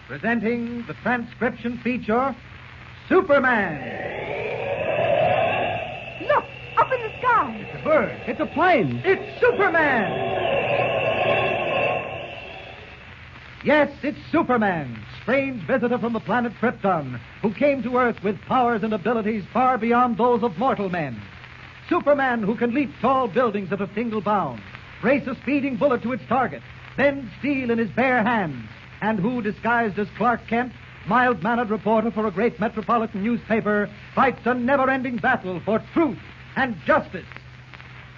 Presenting the transcription feature, Superman. Look, up in the sky. It's a bird. It's a plane. It's Superman. Yes, it's Superman, strange visitor from the planet Krypton, who came to Earth with powers and abilities far beyond those of mortal men. Superman who can leap tall buildings at a single bound, race a speeding bullet to its target, bend steel in his bare hands, and who, disguised as Clark Kent, mild-mannered reporter for a great metropolitan newspaper, fights a never-ending battle for truth and justice.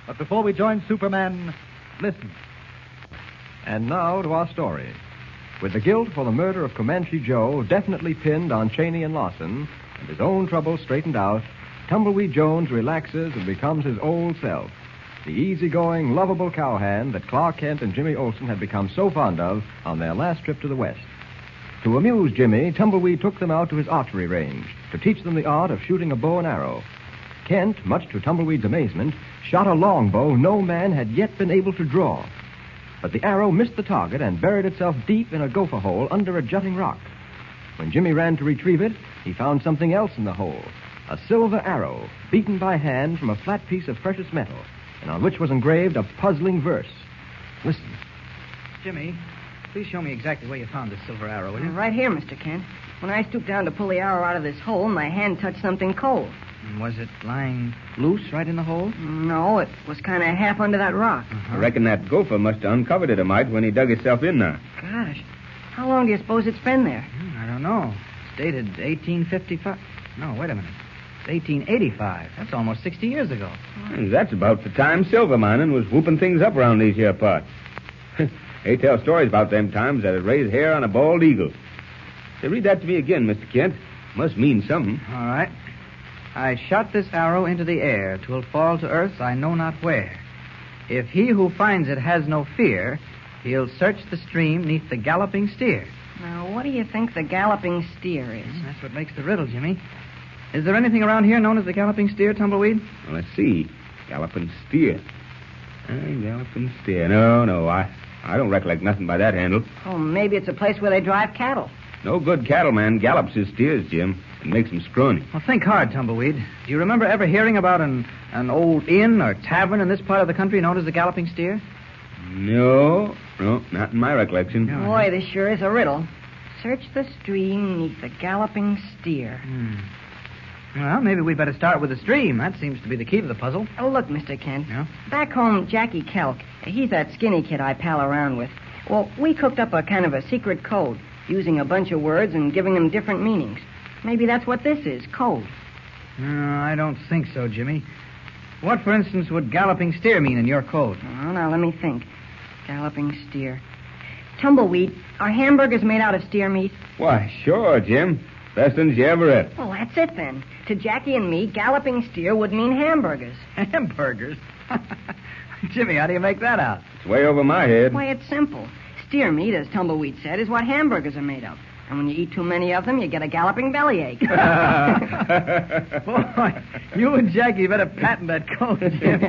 But before we join Superman, listen. And now to our story. With the guilt for the murder of Comanche Joe definitely pinned on Cheney and Lawson, and his own troubles straightened out, Tumbleweed Jones relaxes and becomes his old self, the easygoing, lovable cowhand that Clark Kent and Jimmy Olsen had become so fond of on their last trip to the West. To amuse Jimmy, Tumbleweed took them out to his archery range to teach them the art of shooting a bow and arrow. Kent, much to Tumbleweed's amazement, shot a longbow no man had yet been able to draw. But the arrow missed the target and buried itself deep in a gopher hole under a jutting rock. When Jimmy ran to retrieve it, he found something else in the hole, a silver arrow, beaten by hand from a flat piece of precious metal, and on which was engraved a puzzling verse. Listen. Jimmy, please show me exactly where you found this silver arrow, will you? Right here, Mr. Kent. When I stooped down to pull the arrow out of this hole, my hand touched something cold. Was it lying loose right in the hole? No, it was kind of half under that rock. I reckon that gopher must have uncovered it a mite when he dug himself in there. Gosh, how long do you suppose it's been there? I don't know. It's dated 1855. No, wait a minute. It's 1885. That's almost 60 years ago. That's about the time silver mining was whooping things up around these here parts. They tell stories about them times that it raised hair on a bald eagle. Say, read that to me again, Mr. Kent. Must mean something. All right. I shot this arrow into the air. 'Twill fall to earth, I know not where. If he who finds it has no fear, he'll search the stream 'neath the galloping steer. Now, what do you think the galloping steer is? That's what makes the riddle, Jimmy. Is there anything around here known as the galloping steer, Tumbleweed? Well, let's see. Galloping steer. Galloping steer. No, I don't recollect nothing by that handle. Oh, maybe it's a place where they drive cattle. No good cattleman gallops his steers, Jim. It makes them scrawny. Well, think hard, Tumbleweed. Do you remember ever hearing about an old inn or tavern in this part of the country known as the Galloping Steer? No, not in my recollection. No. Boy, this sure is a riddle. Search the stream 'neath the galloping steer. Well, maybe we'd better start with the stream. That seems to be the key to the puzzle. Oh, look, Mr. Kent. Yeah? Back home, Jackie Kelk, he's that skinny kid I pal around with. Well, we cooked up a kind of a secret code, using a bunch of words and giving them different meanings. Maybe that's what this is, code. No, I don't think so, Jimmy. What, for instance, would galloping steer mean in your code? Oh, now, let me think. Galloping steer. Tumbleweed, are hamburgers made out of steer meat? Why, sure, Jim. Best ones you ever ate. Well, that's it, then. To Jackie and me, galloping steer would mean hamburgers. Hamburgers? Jimmy, how do you make that out? It's way over my head. Why, it's simple. Steer meat, as Tumbleweed said, is what hamburgers are made of. And when you eat too many of them, you get a galloping bellyache. Boy, you and Jackie better patent that code, Jim.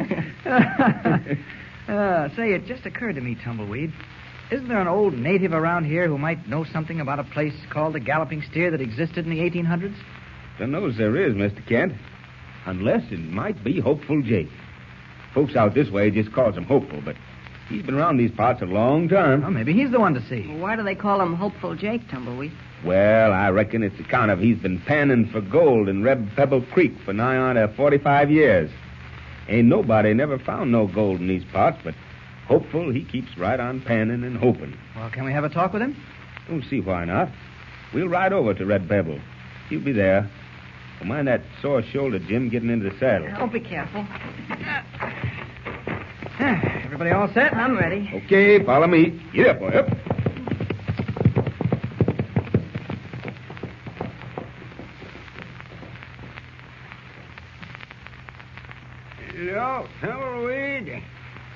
Say, it just occurred to me, Tumbleweed. Isn't there an old native around here who might know something about a place called the Galloping Steer that existed in the 1800s? Don't know if there is, Mr. Kent. Unless it might be Hopeful Jake. Folks out this way just calls him Hopeful, but he's been around these parts a long time. Well, maybe he's the one to see. Well, why do they call him Hopeful Jake, Tumbleweed? Well, I reckon it's account of he's been panning for gold in Red Pebble Creek for nigh on to 45 years. Ain't nobody never found no gold in these parts, but Hopeful, he keeps right on panning and hoping. Well, can we have a talk with him? Don't see why not. We'll ride over to Red Pebble. He'll be there. Well, mind that sore shoulder, Jim, getting into the saddle. Oh, be careful. Everybody all set? I'm ready. Okay, follow me. Get up, boy, up. No, Tumbleweed.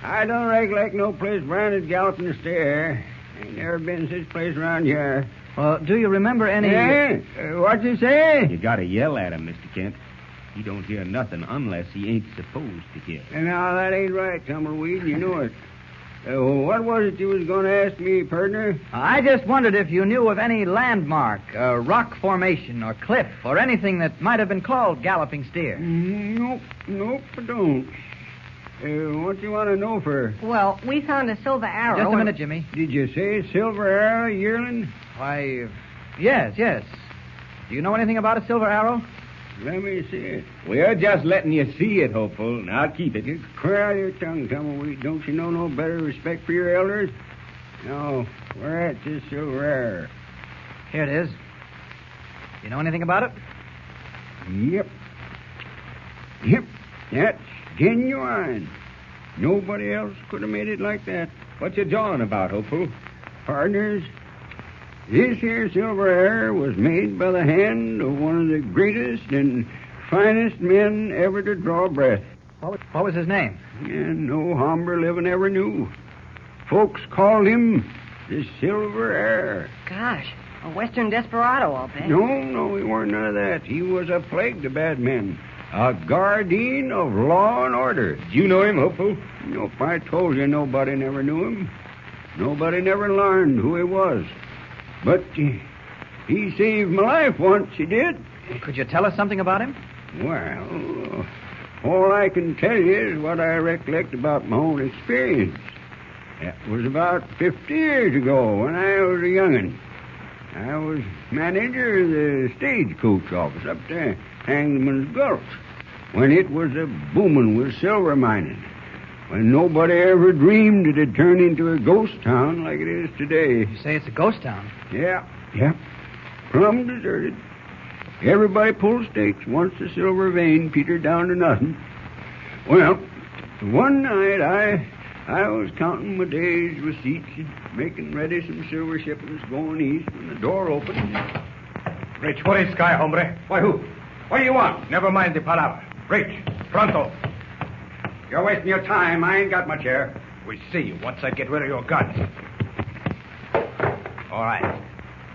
I don't recollect no place branded Galloping Steer. Ain't never been such place around here. Well, do you remember any... What'd you say? You gotta yell at him, Mr. Kent. He don't hear nothing unless he ain't supposed to hear. No, that ain't right, Tumbleweed. You know it. What was it you was going to ask me, partner? I just wondered if you knew of any landmark, a rock formation or cliff, or anything that might have been called Galloping Steer. Nope, I don't. What do you want to know for? Well, we found a silver arrow. Just a minute, Jimmy. Did you say silver arrow, yearling? Why, yes. Do you know anything about a silver arrow? Let me see it. We're just letting you see it, Hopeful. Now keep it. Corral your tongue, Tumbleweed. Don't you know no better respect for your elders? No, where at this silver arrow? Here it is. You know anything about it? Yep, that's genuine. Nobody else could have made it like that. What you jawing about, Hopeful? Partners, this here silver arrow was made by the hand of one of the greatest and finest men ever to draw breath. What was his name? And no hombre living ever knew. Folks called him the Silver Arrow. Gosh, a Western desperado, I'll bet. No, he weren't none of that. He was a plague to bad men. A guardian of law and order. Did you know him, Hopeful? Nope, I told you nobody never knew him. Nobody never learned who he was. But he saved my life once, he did. Could you tell us something about him? Well, all I can tell you is what I recollect about my own experience. That was about 50 years ago when I was a young'un. I was manager of the stagecoach office up there, Hangman's Gulch, when it was a booming with silver mining. When nobody ever dreamed it'd turn into a ghost town like it is today. You say it's a ghost town? Yeah. Plumb deserted. Everybody pulled stakes once the silver vein petered down to nothing. Well, one night I was counting my day's receipts and making ready some silver shipments going east when the door opened. Rich, what is sky, hombre? Why, who? What do you want? Never mind the palabra. Rich, pronto. You're wasting your time. I ain't got much here. We'll see you once I get rid of your guns. All right.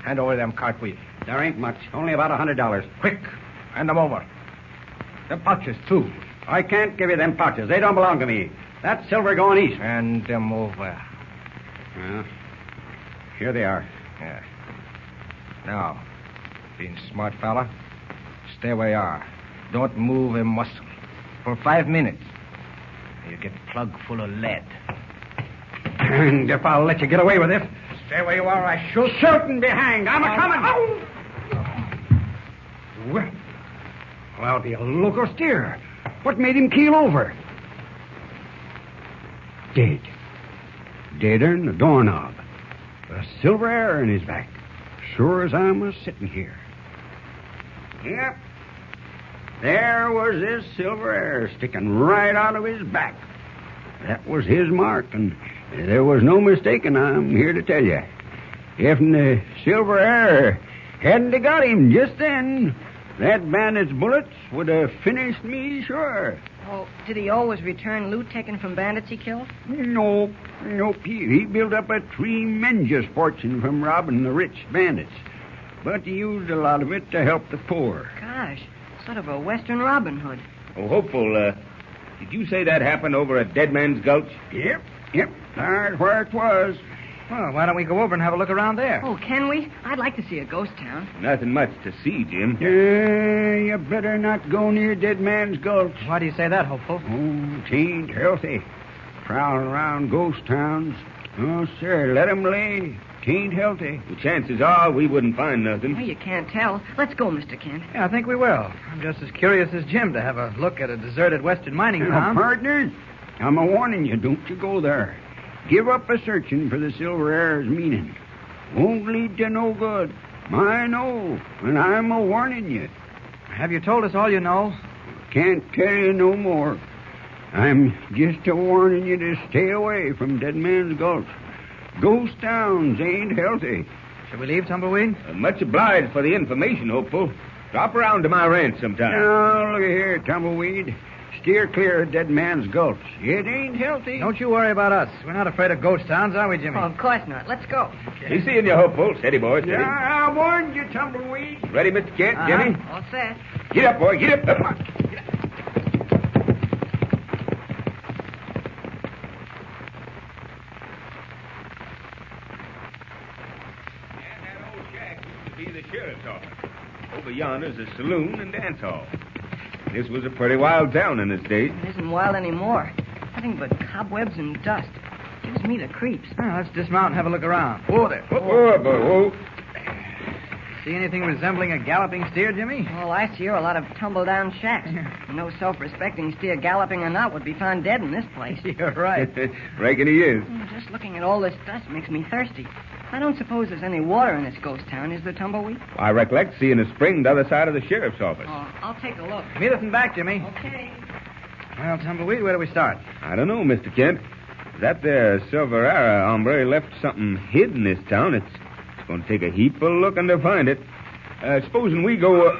Hand over them cartwheels. There ain't much. Only about $100. Quick. Hand them over. The pouches, too. I can't give you them pouches. They don't belong to me. That's silver going east. Hand them over. Well, here they are. Yeah. Now, being smart fella, stay where you are. Don't move a muscle. For 5 minutes. You get plug full of lead. And if I'll let you get away with it. Stay where you are, I shoot. Shooting behind. I'm a-coming. Well, I'll be a loco steer. What made him keel over? Dead. Deader than a doorknob. A silver arrow in his back. Sure as I'm a-sitting here. Yep. There was this silver arrow sticking right out of his back. That was his mark, and there was no mistaking, I'm here to tell you. If the silver arrow hadn't have got him just then, that bandit's bullets would have finished me sure. Oh, did he always return loot taken from bandits he killed? Nope. He built up a tremendous fortune from robbing the rich bandits. But he used a lot of it to help the poor. Gosh, sort of a Western Robin Hood. Oh, Hopeful, did you say that happened over at Dead Man's Gulch? Yep. There's where it was. Well, why don't we go over and have a look around there? Oh, can we? I'd like to see a ghost town. Nothing much to see, Jim. You better not go near Dead Man's Gulch. Why do you say that, Hopeful? Oh, it ain't healthy. Prowling around ghost towns. Oh, sir, let 'em lay. It ain't healthy. The chances are we wouldn't find nothing. Well, you can't tell. Let's go, Mr. Kent. Yeah, I think we will. I'm just as curious as Jim to have a look at a deserted Western mining town. Partners, I'm a-warning you, don't you go there. Give up a-searching for the silver arrow's meaning. Won't lead to no good. I know, and I'm a-warning you. Have you told us all you know? Can't tell you no more. I'm just a-warning you to stay away from Dead Man's Gulch. Ghost towns ain't healthy. Shall we leave, Tumbleweed? Much obliged for the information, Hopeful. Drop around to my ranch sometime. Now, look here, Tumbleweed. Steer clear of Dead Man's Gulch. It ain't healthy. Don't you worry about us. We're not afraid of ghost towns, are we, Jimmy? Oh, of course not. Let's go. Be seeing you, Hopeful. Steady, boy, steady. I warned you, Tumbleweed. Ready, Mr. Kent, Jimmy? All set. Get up, boy, get up. Come on. be the sheriff's office. Over yonder's a saloon and dance hall. This was a pretty wild town in its day. It isn't wild anymore. Nothing but cobwebs and dust. Gives me the creeps. Well, let's dismount and have a look around. Whoa there. Whoa. See anything resembling a galloping steer, Jimmy? All I see are a lot of tumble-down shacks. No self-respecting steer, galloping or not, would be found dead in this place. You're right. Reckon he is. Just looking at all this dust makes me thirsty. I don't suppose there's any water in this ghost town, is there, Tumbleweed? I recollect seeing a spring the other side of the sheriff's office. Oh, I'll take a look. Meet us in back, Jimmy. Okay. Well, Tumbleweed, where do we start? I don't know, Mr. Kent. That there Silverera hombre left something hid in this town. It's going to take a heap of looking to find it. Supposing we go...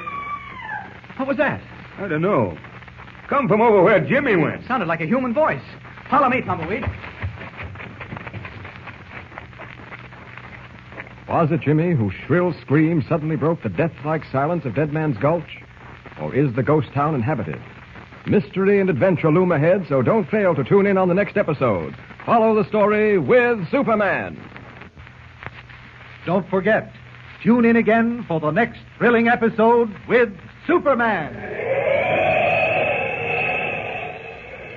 What was that? I don't know. Come from over where Jimmy went. It sounded like a human voice. Follow me, Tumbleweed. Was it Jimmy whose shrill scream suddenly broke the death-like silence of Dead Man's Gulch? Or is the ghost town inhabited? Mystery and adventure loom ahead, so don't fail to tune in on the next episode. Follow the story with Superman. Don't forget, tune in again for the next thrilling episode with Superman.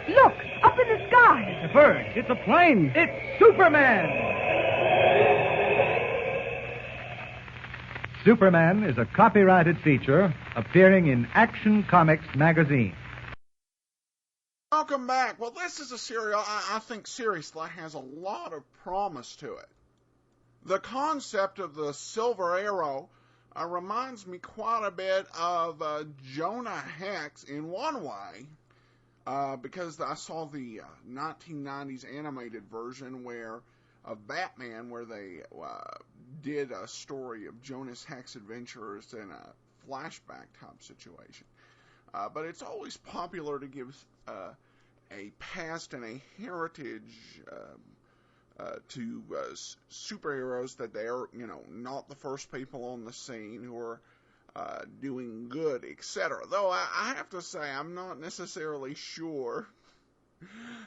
Look, up in the sky. It's a bird. It's a plane. It's Superman. Superman is a copyrighted feature appearing in Action Comics magazine. Welcome back. Well, this is a serial I think seriously has a lot of promise to it. The concept of the silver arrow reminds me quite a bit of Jonah Hex in one way, because I saw the 1990s animated version of Batman where they did a story of Jonas Hex adventures in a flashback type situation. But it's always popular to give a past and a heritage to superheroes that they're, not the first people on the scene who are doing good, etc. Though I have to say I'm not necessarily sure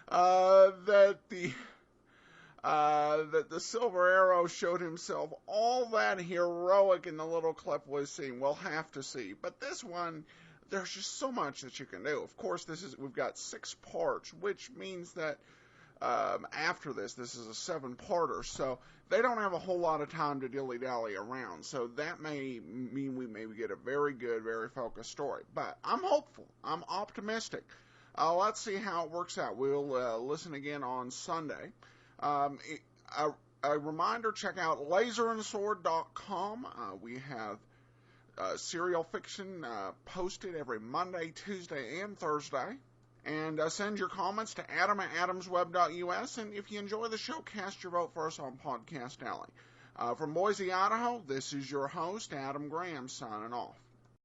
that the Silver Arrow showed himself all that heroic in the little clip we've seen. We'll have to see. But this one, there's just so much that you can do. Of course, we've got 6 parts, which means that after this is a 7-parter. So they don't have a whole lot of time to dilly-dally around. So that may mean we maybe get a very good, very focused story. But I'm hopeful. I'm optimistic. Let's see how it works out. We'll listen again on Sunday. A reminder, check out laserandsword.com. We have serial fiction posted every Monday, Tuesday, and Thursday. And send your comments to adam@adamsweb.us. And if you enjoy the show, cast your vote for us on Podcast Alley. From Boise, Idaho, this is your host, Adam Graham, signing off.